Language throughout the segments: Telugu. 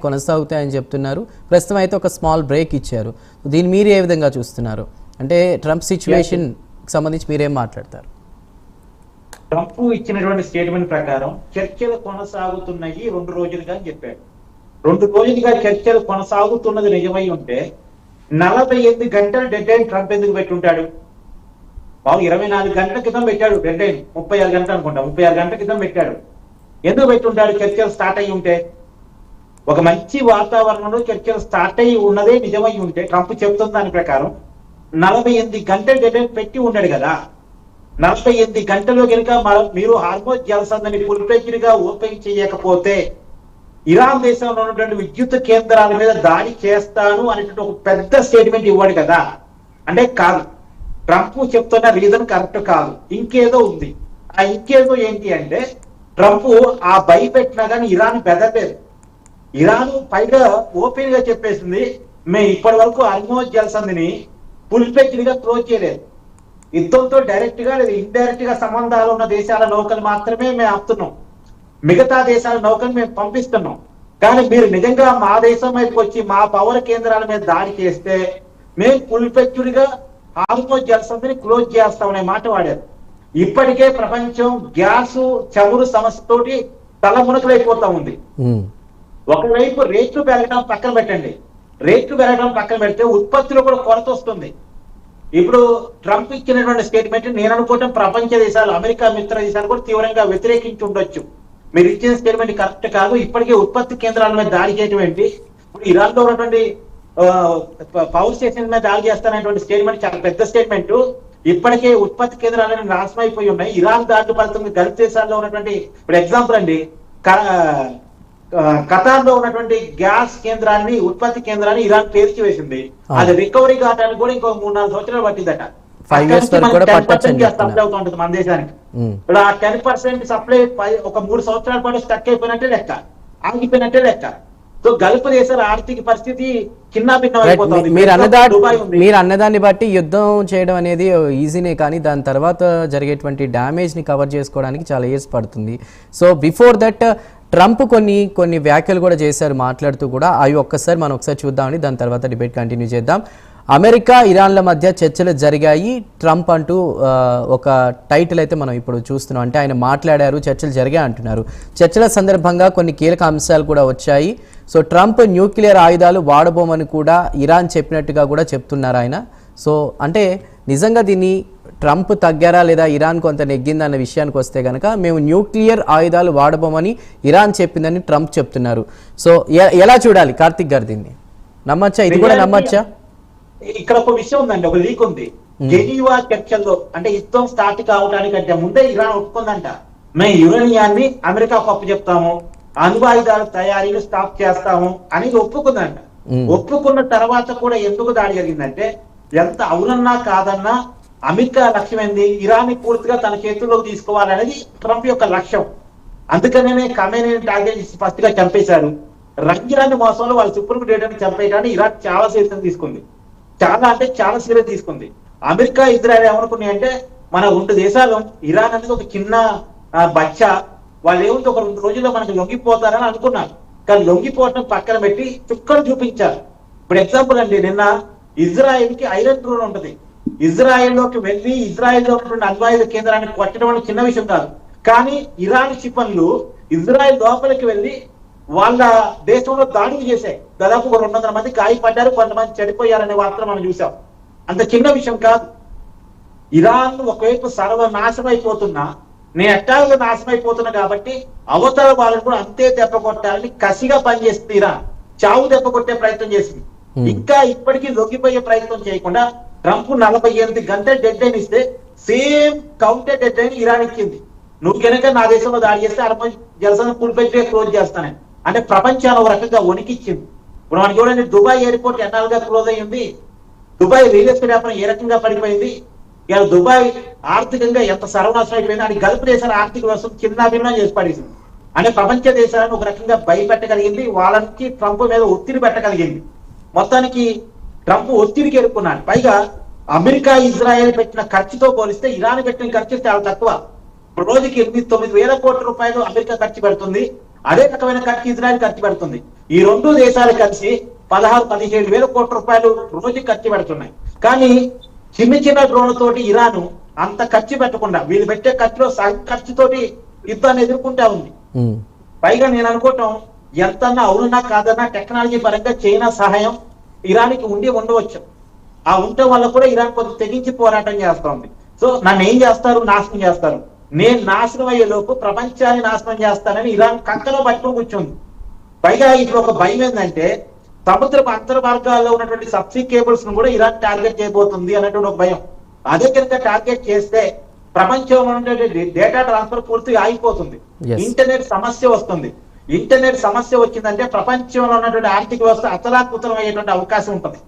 కొనసాగుతాయని చెప్తున్నారు. ప్రస్తుతం అయితే ఒక స్మాల్ బ్రేక్ ఇచ్చారు. దీన్ని మీరు ఏ విధంగా చూస్తున్నారు? అంటే ట్రంప్ సిచ్యువేషన్ సంబంధించి మీరేం మాట్లాడతారు? ట్రంప్ ఇచ్చినటువంటి స్టేట్మెంట్ ప్రకారం చర్చలు కొనసాగుతున్నాయి 2 రోజులుగా అని చెప్పాడు. 2 రోజులుగా చర్చలు కొనసాగుతున్నది నిజమై ఉంటే 48 గంటల డెడ్ లైన్ ట్రంప్ ఎందుకు పెట్టుంటాడు? 24 గంటల క్రితం పెట్టాడు డెడ్ లైన్, 36 గంటలు అనుకుంటా, 36 గంటల క్రితం పెట్టాడు. ఎందుకు పెట్టుంటాడు? చర్చలు స్టార్ట్ అయ్యి ఉంటే, ఒక మంచి వాతావరణంలో చర్చలు స్టార్ట్ అయ్యి ఉన్నదే నిజమై ఉంటే ట్రంప్ చెప్తున్న దాని ప్రకారం 48 గంటల డెడ్ లైన్ పెట్టి ఉన్నాడు కదా. 48 గంటల్లో కనుక మీరు హార్మోజ్ జలసంధిని ఫుల్‌ఫ్లెడ్జ్‌గా ఓపెన్ చేయకపోతే ఇరాన్ దేశంలో ఉన్నటువంటి విద్యుత్ కేంద్రాల మీద దాడి చేస్తాను అనేటువంటి ఒక పెద్ద స్టేట్మెంట్ ఇవ్వడు కదా. అంటే కాదు, ట్రంప్ చెప్తున్న రీజన్ కరెక్ట్ కాదు, ఇంకేదో ఉంది. ఆ ఇంకేదో ఏంటి అంటే, ట్రంప్ ఆ భయపెట్టినా కానీ ఇరాన్ బెదరలేదు. ఇరాన్ పైగా ఓపెన్ గా చెప్పేసింది, మేము ఇప్పటి వరకు హార్మోజ్ జలసంధిని ఫుల్‌ఫ్లెడ్జ్‌గా క్లోజ్ చేయలేదు. యుద్ధంతో డైరెక్ట్ గా లేదా ఇండైరెక్ట్ గా సంబంధాలు ఉన్న దేశాల నౌకలు మాత్రమే మేము ఆపుతున్నాం, మిగతా దేశాల నౌకలు మేము పంపిస్తున్నాం. కానీ మీరు నిజంగా మా దేశం వైపు వచ్చి మా పవర్ కేంద్రాల మీద దాడి చేస్తే మేము ఫుల్‌ఫ్లెడ్జ్‌గా హార్మోజ్ జలసంధిని క్లోజ్ చేస్తామనే మాట వాడారు. ఇప్పటికే ప్రపంచం గ్యాస్ చమురు సమస్యతోటి తలమునకలైపోతా ఉంది. ఒకవైపు రేట్లు పెరగడం పక్కన పెట్టండి, రేట్లు పెరగడం పక్కన పెడితే ఉత్పత్తిలో కూడా కొరత వస్తుంది. ఇప్పుడు ట్రంప్ ఇచ్చినటువంటి స్టేట్మెంట్ నేను అనుకోవటం ప్రపంచ దేశాలు, అమెరికా మిత్ర దేశాలు కూడా తీవ్రంగా వ్యతిరేకించి ఉండొచ్చు. మీరు ఇచ్చిన స్టేట్మెంట్ కరెక్ట్ కాదు, ఇప్పటికే ఉత్పత్తి కేంద్రాల మీద దాడి చేయడం ఏంటి, ఇప్పుడు ఇరాన్ లో ఉన్నటువంటి పవర్ స్టేషన్ మీద దాడి చేస్తానటువంటి స్టేట్మెంట్ చాలా పెద్ద స్టేట్మెంట్. ఇప్పటికే ఉత్పత్తి కేంద్రాలను నాశనం అయిపోయి ఉన్నాయి. ఇరాన్ దాడి ఫలితంగా గల్ఫ్ దేశాల్లో ఉన్నటువంటి, ఇప్పుడు ఎగ్జాంపుల్ అండి, ఖతార్ లో ఉన్నటువంటి గ్యాస్ కేంద్రాన్ని, ఉత్పత్తి కేంద్రాన్ని ఇరాన్ పేర్చి వేసింది. అది రికవరీ కావడానికి కూడా ఇంకో 3-4 సంవత్సరాలు పట్టిందట. 10% సప్లై అవుతూ ఉంటుంది మన దేశానికి. ఇప్పుడు ఆ 10% సప్లై ఒక 3 సంవత్సరాల పాటు స్టక్ అయిపోయినట్టే లెక్క, ఆగిపోయినట్టే లెక్క. సో గల్ఫ్ దేశాల ఆర్థిక పరిస్థితి చిన్నాభిన్నం అయిపోతుంది. మీరు అన్నదాన్ని బట్టి యుద్ధం చేయడం అనేది ఈజీనే, కానీ దాని తర్వాత జరిగేటువంటి డ్యామేజ్ ని కవర్ చేసుకోవడానికి చాలా ఇయర్స్ పడుతుంది. సో బిఫోర్ దట్ ట్రంప్ కొన్ని వ్యాఖ్యలు కూడా చేశారు మాట్లాడుతూ కూడా. అవి ఒక్కసారి మనం చూద్దామని, దాని తర్వాత డిబేట్ కంటిన్యూ చేద్దాం. అమెరికా ఇరాన్ల మధ్య చర్చలు జరిగాయి ట్రంప్ అంటూ ఒక టైటిల్ అయితే మనం ఇప్పుడు చూస్తున్నాం. అంటే ఆయన మాట్లాడారు, చర్చలు జరిగాయి అంటున్నారు. చర్చల సందర్భంగా కొన్ని కీలక అంశాలు కూడా వచ్చాయి. సో ట్రంప్ న్యూక్లియర్ ఆయుధాలు వాడబోమని కూడా ఇరాన్ చెప్పినట్టుగా కూడా చెప్తున్నారు ఆయన. సో అంటే నిజంగా దీన్ని ట్రంప్ తగ్గారా లేదా ఇరాన్ కొంత నెగ్గిందన్న విషయానికి వస్తే కనుక, మేము న్యూక్లియర్ ఆయుధాలు వాడబోమని ఇరాన్ చెప్పిందని ట్రంప్ చెప్తున్నారు. సో ఎలా చూడాలి కార్తిక్ గారు, దీన్ని నమ్మచ్చా? ఇది కూడా నమ్మచ్చా? ఇక్కడ ఒక విషయం ఉందండి, ఒక లీక్ ఉంది. జెనీవా చర్చల్లో అంటే యుద్ధం స్టార్ట్ కావడానికంటే ముందే ఇరాన్ ఒప్పుకుందంట, మేము యురేనియాన్ని అమెరికాకు అప్పు చెప్తాము, అణ్వాయుధాల తయారీని స్టాప్ చేస్తాము అనేది ఒప్పుకుందంట. ఒప్పుకున్న తర్వాత కూడా ఎందుకు దాడి జరిగిందంటే, ఎంత అవునన్నా కాదన్నా అమెరికా లక్ష్యం ఏంది, ఇరాన్ పూర్తిగా తన చేతుల్లోకి తీసుకోవాలనేది ట్రంప్ యొక్క లక్ష్యం. అందుకనే ఖమేనీని టార్గెట్ చేసి ఫస్ట్ గా చంపేశారు. రంజాన్ మోసంలో వాళ్ళ సుప్రీం డేటాని చంపేయడానికి ఇరాన్ చాలా సీరియస్ తీసుకుంది, చాలా సీరియస్ తీసుకుంది. అమెరికా ఇజ్రాయెల్ ఏమనుకున్నాయి అంటే, మన 2 దేశాలు, ఇరాన్ అనేది ఒక చిన్న బచ్చా, వాళ్ళు ఏమిటి ఒక 2 రోజుల్లో మనకు లొంగిపోతారని అనుకున్నారు. కానీ లొంగిపోవటం పక్కన పెట్టి చుక్కలు చూపించారు. ఇప్పుడు ఎగ్జాంపుల్ అండి, నిన్న ఇజ్రాయెల్ కి ఐరన్ డ్రోన్ ఉంటుంది, ఇజ్రాయెల్ లోకి వెళ్ళి ఇజ్రాయెల్ లో ఉన్నటువంటి అణ్వాయుధ కేంద్రాన్ని కొట్టడం అనేది చిన్న విషయం కాదు. కానీ ఇరాన్ క్షిపణులు ఇజ్రాయెల్ లోపలికి వెళ్ళి వాళ్ళ దేశంలో దాడులు చేశాయి. దాదాపు 200 మంది గాయపడ్డారు, కొంతమంది చనిపోయారనే వార్త మనం చూసాం. అంత చిన్న విషయం కాదు. ఇరాన్ ఒకవైపు సర్వనాశనం అయిపోతున్నా, నేను ఎట్టాగా నాశనం అయిపోతున్నా కాబట్టి అవతల వాళ్ళని కూడా అంతే దెబ్బ కొట్టాలని కసిగా పనిచేస్తుంది ఇరాన్. చావు దెబ్బ కొట్టే ప్రయత్నం చేసింది. ఇంకా ఇప్పటికీ లొంగిపోయే ప్రయత్నం చేయకుండా ట్రంప్ 48 గంటల డెడ్ లైన్ ఇస్తే same counter dead line Iran ఇచ్చింది. నువ్వు కనుక నా దేశంలో దాడి చేస్తే హార్మోజ్ జలసంధిని ఫుల్‌ఫ్లెడ్జ్‌గా క్లోజ్ చేస్తానని. అంటే ప్రపంచాన్ని ఒక రకంగా వణికిచ్చింది. ఇప్పుడు మనకి చూడండి, దుబాయ్ ఎయిర్పోర్ట్ ఎన్నాళ్ళుగా క్లోజ్ అయ్యింది, దుబాయ్ రియల్ ఎస్టేట్ వ్యాపారం ఏ రకంగా పడిపోయింది, ఇలా దుబాయ్ ఆర్థికంగా ఎంత సర్వనాశనం అయిపోయింది అని గల్ఫ్ దేశాల ఆర్థిక వ్యవస్థ చిన్నాభిన్నం చేసి పడేసింది. అంటే ప్రపంచ దేశాలను ఒక రకంగా భయపెట్టగలిగింది, వాళ్ళ నుంచి ట్రంప్ మీద ఒత్తిడి పెట్టగలిగింది. మొత్తానికి ట్రంప్ ఒత్తిడికి ఎదుర్కొన్నాడు. పైగా అమెరికా ఇజ్రాయెల్ పెట్టిన ఖర్చుతో పోలిస్తే ఇరాన్ పెట్టిన ఖర్చు చాలా తక్కువ. రోజుకి 8-9 వేల కోట్ల రూపాయలు అమెరికా ఖర్చు పెడుతుంది, అదే రకమైన ఖర్చు ఇజ్రాయెల్ ఖర్చు పెడుతుంది. ఈ రెండు దేశాలు కలిసి 16-17 వేల కోట్ల రూపాయలు రోజు ఖర్చు పెడుతున్నాయి. కానీ చిన్న చిన్న డ్రోన్లతోటి ఇరాన్ అంత ఖర్చు పెట్టకుండా వీళ్ళు పెట్టే ఖర్చులో సగం ఖర్చుతోటి యుద్ధాన్ని ఎదుర్కొంటా ఉంది. పైగా నేను అనుకోవటం ఎంతన్నా అవునన్నా కాదన్నా టెక్నాలజీ పరంగా చైనా సహాయం ఇరాన్కి ఉండవచ్చు. ఆ ఉంటే వల్ల కూడా ఇరాన్ కొంచెం తెగించి పోరాటం చేస్తోంది. సో నన్ను ఏం చేస్తారు, నాశనం చేస్తారు. నేను నాశనం అయ్యే లోపు ప్రపంచాన్ని నాశనం చేస్తానని ఇరాన్ కంకలో పట్టుకుని కూర్చుంది. పైగా ఇప్పుడు ఒక భయం ఏంటంటే సముద్రపు అంతర్మార్గాల్లో ఉన్నటువంటి సబ్సీ కేబుల్స్ ను కూడా ఇరాన్ టార్గెట్ చేయబోతుంది అన్నటువంటి ఒక భయం. అదే కనుక టార్గెట్ చేస్తే ప్రపంచంలో ఉన్నటువంటి డేటా ట్రాన్స్ఫర్ పూర్తిగా ఆగిపోతుంది. ఇంటర్నెట్ సమస్య వస్తుంది. ఇంటర్నెట్ సమస్య వచ్చిందంటే ప్రపంచంలో ఉన్నటువంటి ఆర్థిక వ్యవస్థ అతలాకుతలం అయ్యేటువంటి అవకాశం ఉంటుంది.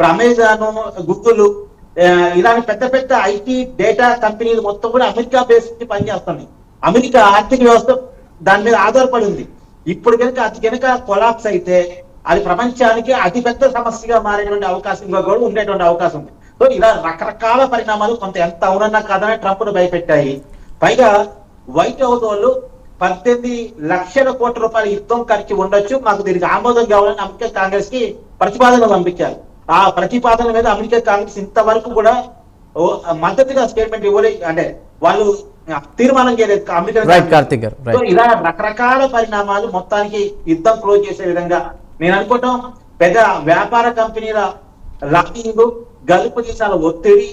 అమెజాన్, గూగుల్ ఇలాంటి పెద్ద పెద్ద ఐటీ డేటా కంపెనీలు మొత్తం కూడా అమెరికా బేస్ పనిచేస్తున్నాయి. అమెరికా ఆర్థిక వ్యవస్థ దాని మీద ఆధారపడి ఉంది. ఇప్పుడు కనుక కొలాప్స్ అయితే అది ప్రపంచానికి అతిపెద్ద సమస్యగా మారేటువంటి అవకాశం కూడా ఉండేటువంటి అవకాశం ఉంది. సో ఇలా రకరకాల పరిణామాలు కొంత ఎంత అవునన్నా కాదని ట్రంప్ ను భయపెట్టాయి. పైగా వైట్ హౌస్ వాళ్ళు 18 లక్షల కోట్ల రూపాయల యుద్ధం ఖర్చు ఉండొచ్చు, మాకు దీనికి ఆమోదం కావాలని అమెరికా కాంగ్రెస్ కి ప్రతిపాదన పంపించారు. ఆ ప్రతిపాదన మీద అమెరికా కాంగ్రెస్ ఇంతవరకు కూడా మద్దతుగా స్టేట్మెంట్ ఇవ్వలేదు, అంటే వాళ్ళు తీర్మానం చేయలేదు అమెరికా. ఇలా రకరకాల పరిణామాలు మొత్తానికి యుద్ధం క్లోజ్ చేసే విధంగా నేను అనుకోవటం పెద్ద వ్యాపార కంపెనీల లాబింగ్, గల్ఫ్ దేశాల ఒత్తిడి,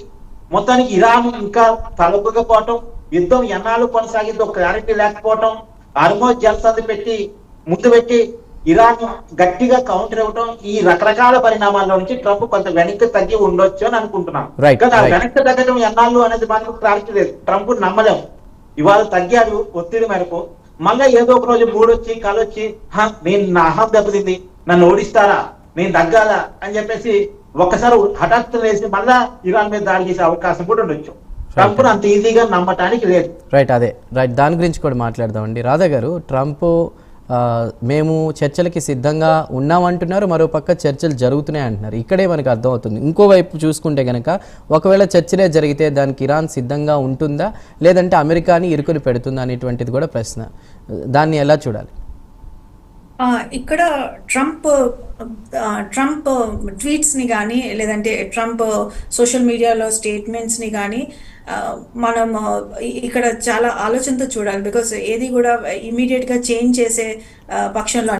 మొత్తానికి ఇరాన్ ఇంకా తలపకపోవటం, యుద్ధం ఎన్నాళ్ళు కొనసాగిందో క్లారిటీ లేకపోవటం, హార్మోజ్ జలసంధి ముందు పెట్టి ఇరాన్ గట్టిగా కౌంటర్ ఇవ్వటం, ఈ రకరకాల పరిణామాల్లో నుంచి ట్రంప్ కొంత వెనక్కి తగ్గి ఉండొచ్చు అని అనుకుంటున్నాను. వెనక్కి తగ్గడం ఎన్నాళ్ళు అనేది మాత్రం క్లారిటీ లేదు. ట్రంప్ నమ్మలేము. ఇవాళ తగ్గాడు ఒత్తిడి మేరకు, మళ్ళా ఏదో ఒక రోజు మూడొచ్చి కలొచ్చి నేను నా అహం దెబ్బతింది, నన్ను ఓడిస్తారా, నేను తగ్గాలా అని చెప్పేసి ఒక్కసారి హఠాత్తు వేసి మళ్ళా ఇరాన్ మీద దాడి చేసే అవకాశం కూడా ఉండొచ్చు. ట్రంప్ అంత ఈజీగా నమ్మటానికి లేదు. రైట్ దాని గురించి కూడా మాట్లాడదామండి. రాధా గారు, ట్రంప్ మేము చర్చలకి సిద్ధంగా ఉన్నామంటున్నారు, మరోపక్క చర్చలు జరుగుతున్నాయి అంటున్నారు. ఇక్కడే మనకు అర్థమవుతుంది. ఇంకోవైపు చూసుకుంటే కనుక ఒకవేళ చర్చలే జరిగితే దానికి ఇరాన్ సిద్ధంగా ఉంటుందా, లేదంటే అమెరికాని ఇరుకుని పెడుతుందా అనేటువంటిది కూడా ప్రశ్న. దాన్ని ఎలా చూడాలి? ఇక్కడ ట్రంప్ ట్వీట్స్ని కానీ లేదంటే ట్రంప్ సోషల్ మీడియాలో స్టేట్మెంట్స్ని కానీ మనం ఇక్కడ చాలా ఆలోచనతో చూడాలి. బికాస్ ఏది కూడా ఇమీడియట్గా చేంజ్ చేసే పక్షంలో